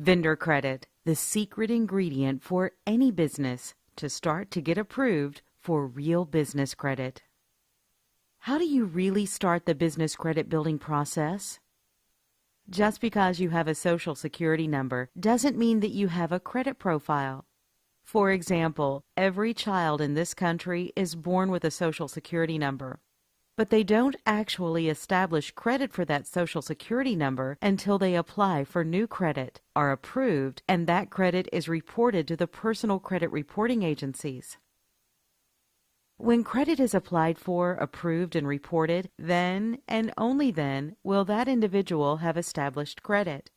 Vendor credit, the secret ingredient for any business to start to get approved for real business credit. How do you really start the business credit building process? Just because you have a Social Security number doesn't mean that you have a credit profile. For example, every child in this country is born with a Social Security number, but they don't actually establish credit for that Social Security number until they apply for new credit, are approved, and that credit is reported to the personal credit reporting agencies. When credit is applied for, approved, and reported, then and only then will that individual have established credit.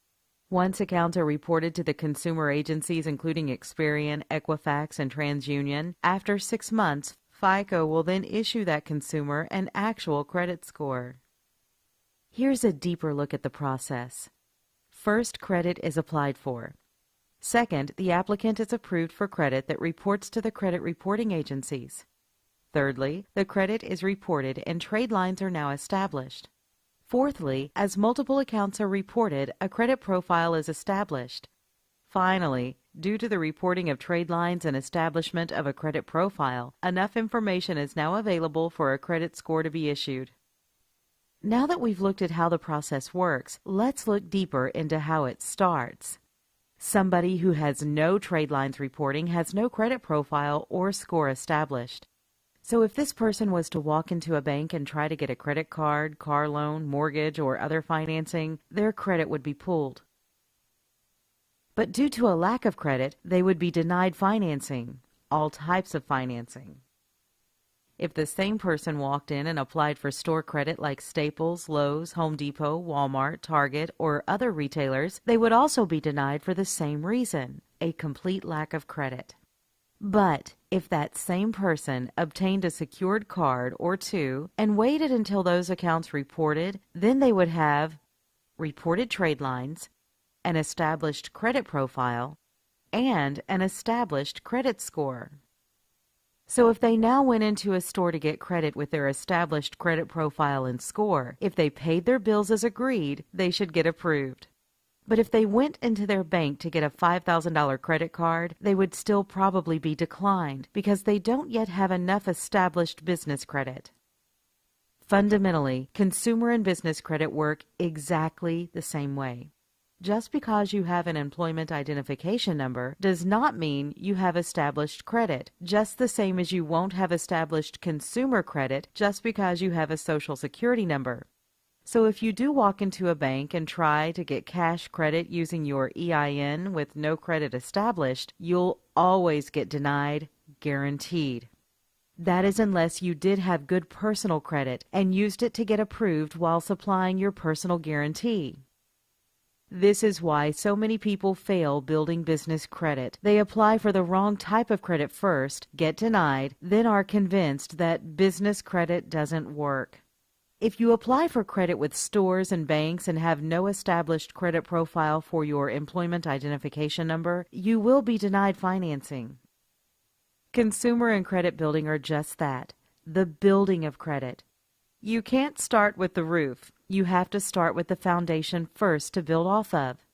Once accounts are reported to the consumer agencies including Experian, Equifax, and TransUnion, after 6 months, FICO will then issue that consumer an actual credit score. Here's a deeper look at the process. First, credit is applied for. Second, the applicant is approved for credit that reports to the credit reporting agencies. Thirdly, the credit is reported and trade lines are now established. Fourthly, as multiple accounts are reported, a credit profile is established. Finally, due to the reporting of trade lines and establishment of a credit profile, enough information is now available for a credit score to be issued. Now that we've looked at how the process works, let's look deeper into how it starts. Somebody who has no trade lines reporting has no credit profile or score established. So if this person was to walk into a bank and try to get a credit card, car loan, mortgage, or other financing, their credit would be pulled. But due to a lack of credit, they would be denied financing, all types of financing. If the same person walked in and applied for store credit like Staples, Lowe's, Home Depot, Walmart, Target, or other retailers, they would also be denied for the same reason, a complete lack of credit. But if that same person obtained a secured card or two and waited until those accounts reported, then they would have reported trade lines, an established credit profile, and an established credit score. So if they now went into a store to get credit with their established credit profile and score, if they paid their bills as agreed, they should get approved. But if they went into their bank to get a $5,000 credit card, they would still probably be declined because they don't yet have enough established business credit. Fundamentally, consumer and business credit work exactly the same way. Just because you have an employment identification number does not mean you have established credit, just the same as you won't have established consumer credit just because you have a Social Security number. So if you do walk into a bank and try to get cash credit using your EIN with no credit established, you'll always get denied, guaranteed. That is unless you did have good personal credit and used it to get approved while supplying your personal guarantee. This is why so many people fail building business credit. They apply for the wrong type of credit first, get denied, then are convinced that business credit doesn't work. If you apply for credit with stores and banks and have no established credit profile for your employment identification number, you will be denied financing. Consumer and credit building are just that, the building of credit. You can't start with the roof. You have to start with the foundation first to build off of.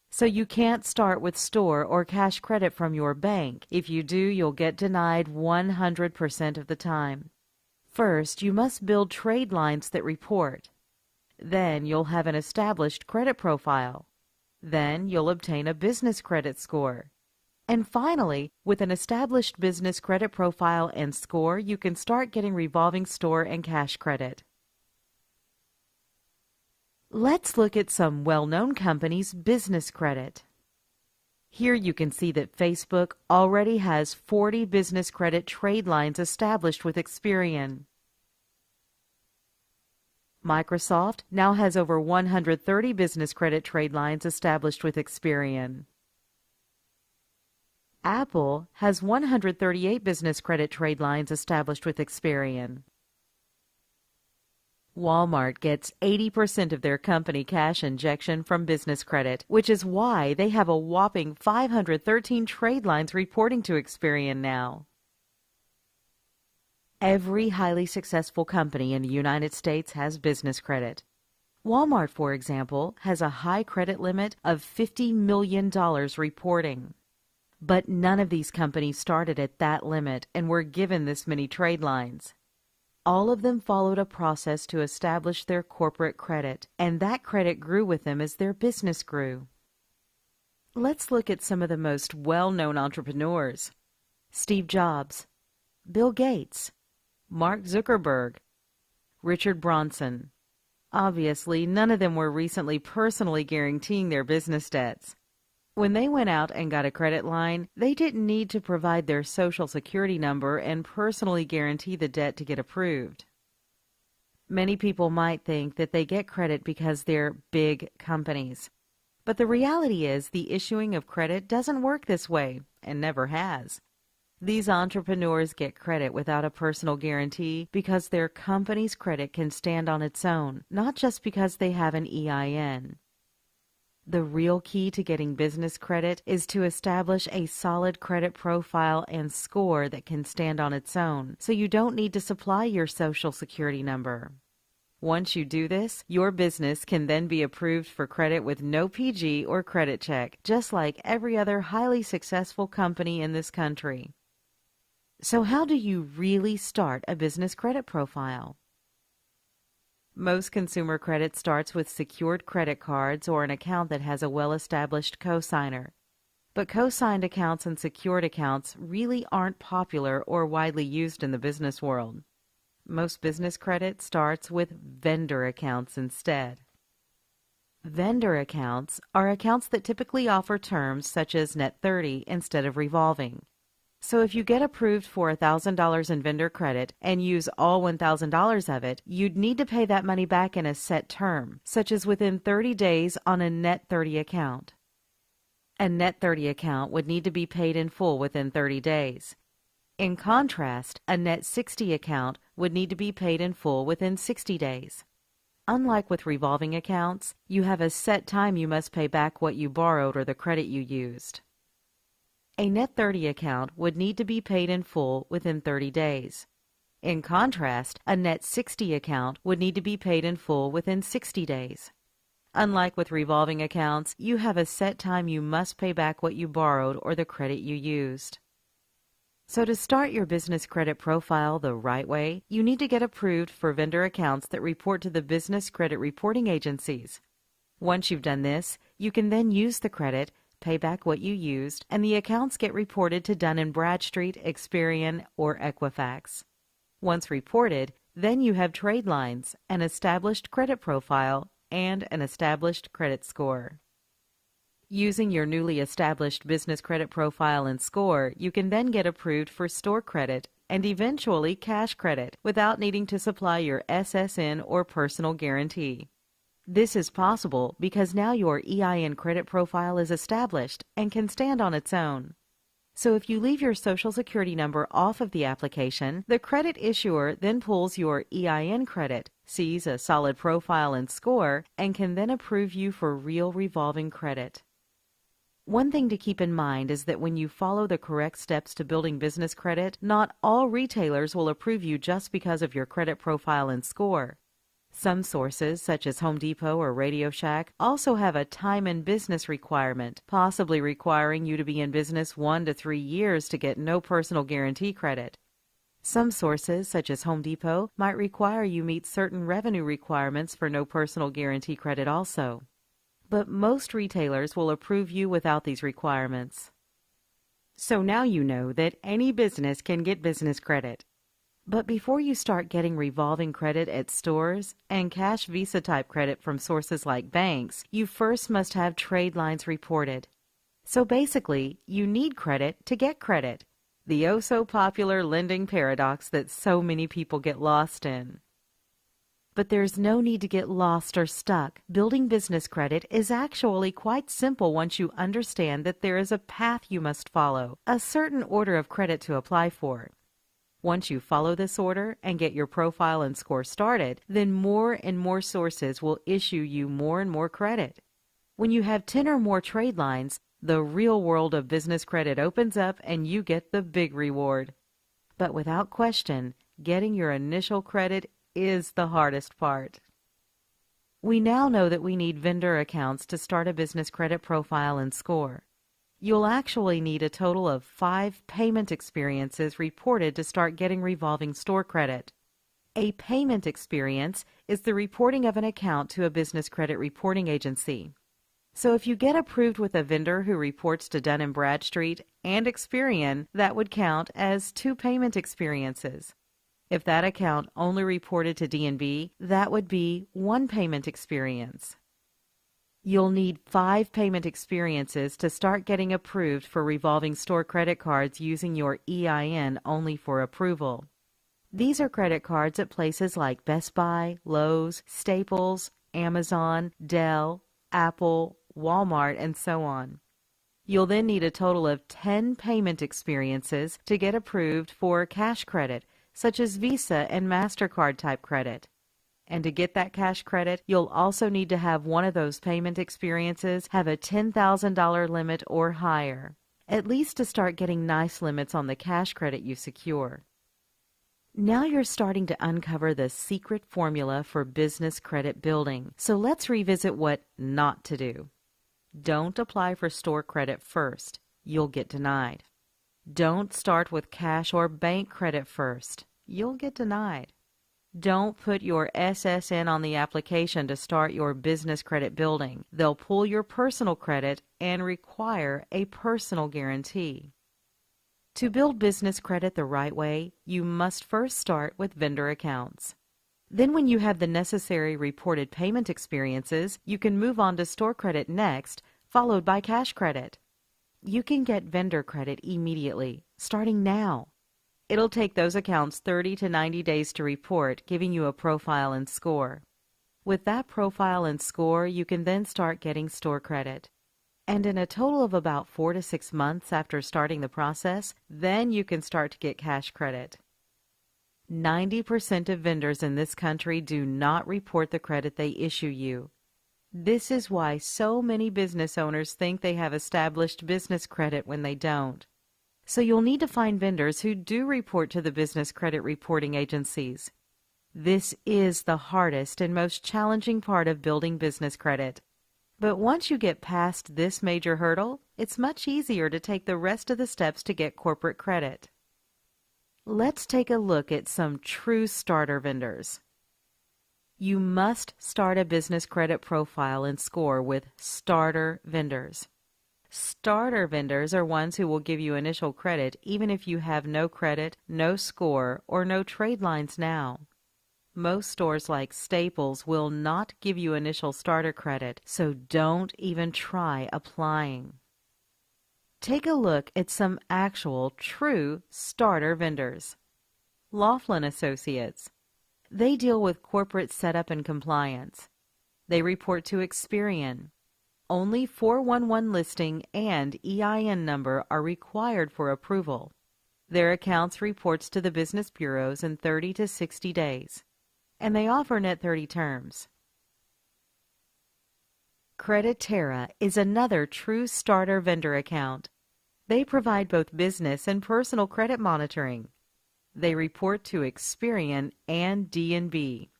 So you can't start with store or cash credit from your bank. If you do, you'll get denied 100% of the time. First, you must build trade lines that report. Then you'll have an established credit profile. Then you'll obtain a business credit score. And finally, with an established business credit profile and score, you can start getting revolving store and cash credit. Let's look at some well-known companies' business credit. Here you can see that Facebook already has 40 business credit trade lines established with Experian. Microsoft now has over 130 business credit trade lines established with Experian. Apple has 138 business credit trade lines established with Experian. Walmart gets 80% of their company cash injection from business credit, which is why they have a whopping 513 trade lines reporting to Experian now. Every highly successful company in the United States has business credit. Walmart, for example, has a high credit limit of $50 million reporting. But none of these companies started at that limit and were given this many trade lines. All of them followed a process to establish their corporate credit, and that credit grew with them as their business grew. Let's look at some of the most well-known entrepreneurs: Steve Jobs, Bill Gates, Mark Zuckerberg, Richard Branson. Obviously, none of them were recently personally guaranteeing their business debts. When they went out and got a credit line, they didn't need to provide their Social Security number and personally guarantee the debt to get approved. Many people might think that they get credit because they're big companies. But the reality is the issuing of credit doesn't work this way, and never has. These entrepreneurs get credit without a personal guarantee because their company's credit can stand on its own, not just because they have an EIN. The real key to getting business credit is to establish a solid credit profile and score that can stand on its own, so you don't need to supply your Social Security number. Once you do this, your business can then be approved for credit with no PG or credit check, just like every other highly successful company in this country. So how do you really start a business credit profile? Most consumer credit starts with secured credit cards or an account that has a well-established cosigner. But cosigned accounts and secured accounts really aren't popular or widely used in the business world. Most business credit starts with vendor accounts instead. Vendor accounts are accounts that typically offer terms such as net 30 instead of revolving. So if you get approved for $1,000 in vendor credit and use all $1,000 of it, you'd need to pay that money back in a set term, such as within 30 days on a net 30 account. A net 30 account would need to be paid in full within 30 days. In contrast, a net 60 account would need to be paid in full within 60 days. Unlike with revolving accounts, you have a set time you must pay back what you borrowed or the credit you used. A net 30 account would need to be paid in full within 30 days. In contrast, a net 60 account would need to be paid in full within 60 days. Unlike with revolving accounts, you have a set time you must pay back what you borrowed or the credit you used. So to start your business credit profile the right way, you need to get approved for vendor accounts that report to the business credit reporting agencies. Once you've done this, you can then use the credit, pay back what you used, and the accounts get reported to Dun & Bradstreet, Experian, or Equifax. Once reported, then you have trade lines, an established credit profile, and an established credit score. Using your newly established business credit profile and score, you can then get approved for store credit and eventually cash credit without needing to supply your SSN or personal guarantee. This is possible because now your EIN credit profile is established and can stand on its own. So if you leave your Social Security number off of the application, the credit issuer then pulls your EIN credit, sees a solid profile and score, and can then approve you for real revolving credit. One thing to keep in mind is that when you follow the correct steps to building business credit, not all retailers will approve you just because of your credit profile and score. Some sources, such as Home Depot or Radio Shack, also have a time in business requirement, possibly requiring you to be in business 1 to 3 years to get no personal guarantee credit. Some sources, such as Home Depot, might require you meet certain revenue requirements for no personal guarantee credit also. But most retailers will approve you without these requirements. So now you know that any business can get business credit. But before you start getting revolving credit at stores and cash Visa type credit from sources like banks, you first must have trade lines reported. So basically, you need credit to get credit, the oh-so-popular lending paradox that so many people get lost in. But there's no need to get lost or stuck. Building business credit is actually quite simple once you understand that there is a path you must follow, a certain order of credit to apply for. Once you follow this order and get your profile and score started, then more and more sources will issue you more and more credit. When you have 10 or more trade lines, the real world of business credit opens up and you get the big reward. But without question, getting your initial credit is the hardest part. We now know that we need vendor accounts to start a business credit profile and score. You'll actually need a total of 5 payment experiences reported to start getting revolving store credit. A payment experience is the reporting of an account to a business credit reporting agency. So if you get approved with a vendor who reports to Dun & Bradstreet and Experian, that would count as 2 payment experiences. If that account only reported to D&B, that would be 1 payment experience. You'll need 5 payment experiences to start getting approved for revolving store credit cards using your EIN only for approval. These are credit cards at places like Best Buy, Lowe's, Staples, Amazon, Dell, Apple, Walmart, and so on. You'll then need a total of 10 payment experiences to get approved for cash credit, such as Visa and MasterCard type credit. And to get that cash credit, you'll also need to have one of those payment experiences have a $10,000 limit or higher, at least to start getting nice limits on the cash credit you secure. Now you're starting to uncover the secret formula for business credit building. So let's revisit what not to do. Don't apply for store credit first. You'll get denied. Don't start with cash or bank credit first. You'll get denied. Don't put your SSN on the application to start your business credit building. They'll pull your personal credit and require a personal guarantee. To build business credit the right way, you must first start with vendor accounts. Then when you have the necessary reported payment experiences, you can move on to store credit next, followed by cash credit. You can get vendor credit immediately, starting now. It'll take those accounts 30 to 90 days to report, giving you a profile and score. With that profile and score, you can then start getting store credit. And in a total of about 4 to 6 months after starting the process, then you can start to get cash credit. 90% of vendors in this country do not report the credit they issue you. This is why so many business owners think they have established business credit when they don't. So you'll need to find vendors who do report to the business credit reporting agencies. This is the hardest and most challenging part of building business credit. But once you get past this major hurdle, it's much easier to take the rest of the steps to get corporate credit. Let's take a look at some true starter vendors. You must start a business credit profile and score with starter vendors. Starter vendors are ones who will give you initial credit even if you have no credit, no score, or no trade lines now. Most stores like Staples will not give you initial starter credit, so don't even try applying. Take a look at some actual, true starter vendors. Laughlin Associates. They deal with corporate setup and compliance. They report to Experian. Only 411 listing and EIN number are required for approval. Their accounts reports to the business bureaus in 30 to 60 days. And they offer net 30 terms. Creditera is another true starter vendor account. They provide both business and personal credit monitoring. They report to Experian and D&B.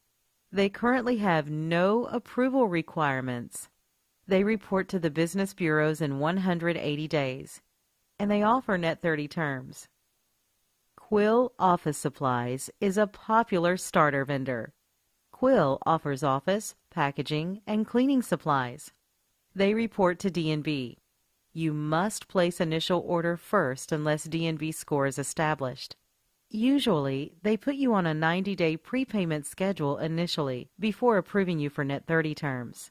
They currently have no approval requirements. They report to the business bureaus in 180 days. And they offer net 30 terms. Quill Office Supplies is a popular starter vendor. Quill offers office, packaging, and cleaning supplies. They report to D&B. You must place initial order first unless D&B score is established. Usually, they put you on a 90-day prepayment schedule initially before approving you for net 30 terms.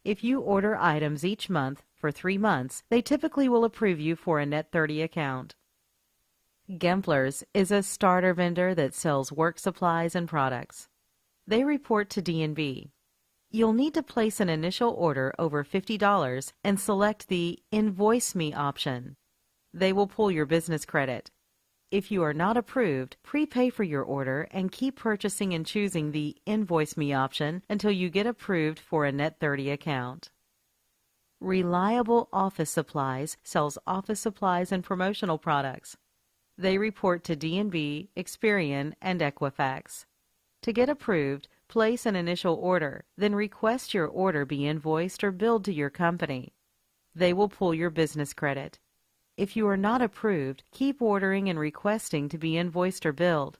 If you order items each month for 3 months, they typically will approve you for a net 30 account. Gemplers is a starter vendor that sells work supplies and products. They report to D&B. You'll need to place an initial order over $50 and select the Invoice Me option. They will pull your business credit. If you are not approved, prepay for your order and keep purchasing and choosing the Invoice Me option until you get approved for a net 30 account. Reliable Office Supplies sells office supplies and promotional products. They report to D&B, Experian, and Equifax. To get approved, Place an initial order, then request your order be invoiced or billed to your company. They will pull your business credit. If you are not approved, keep ordering and requesting to be invoiced or billed.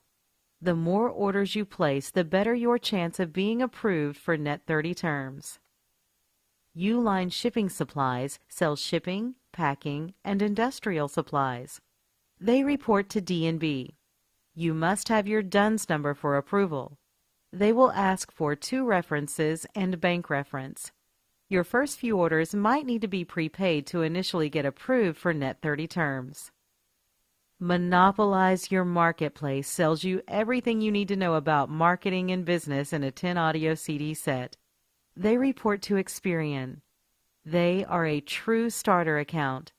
The more orders you place, the better your chance of being approved for Net 30 terms. Uline Shipping Supplies sells shipping, packing, and industrial supplies. They report to D&B. You must have your DUNS number for approval. They will ask for 2 references and bank reference. Your first few orders might need to be prepaid to initially get approved for Net 30 terms. Monopolize Your Marketplace sells you everything you need to know about marketing and business in a 10 audio CD set. They report to Experian. They are a true starter account.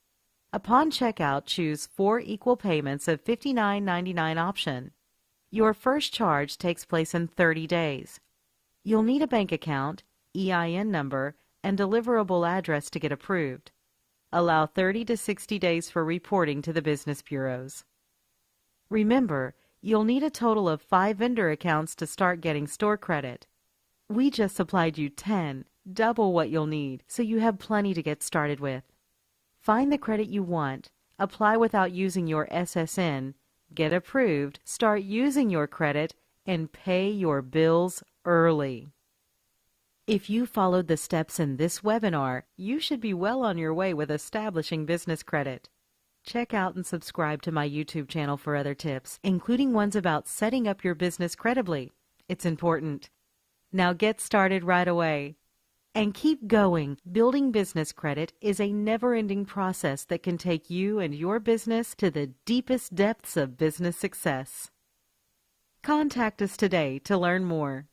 Upon checkout, choose 4 equal payments of $59.99 option. Your first charge takes place in 30 days. You'll need a bank account, EIN number, and deliverable address to get approved. Allow 30 to 60 days for reporting to the business bureaus. Remember, you'll need a total of 5 vendor accounts to start getting store credit. We just supplied you 10, double what you'll need, so you have plenty to get started with. Find the credit you want, apply without using your SSN, get approved, start using your credit, and pay your bills early. If you followed the steps in this webinar, you should be well on your way with establishing business credit. Check out and subscribe to my YouTube channel for other tips, including ones about setting up your business credibly. It's important. Now get started right away. And keep going. Building business credit is a never-ending process that can take you and your business to the deepest depths of business success. Contact us today to learn more.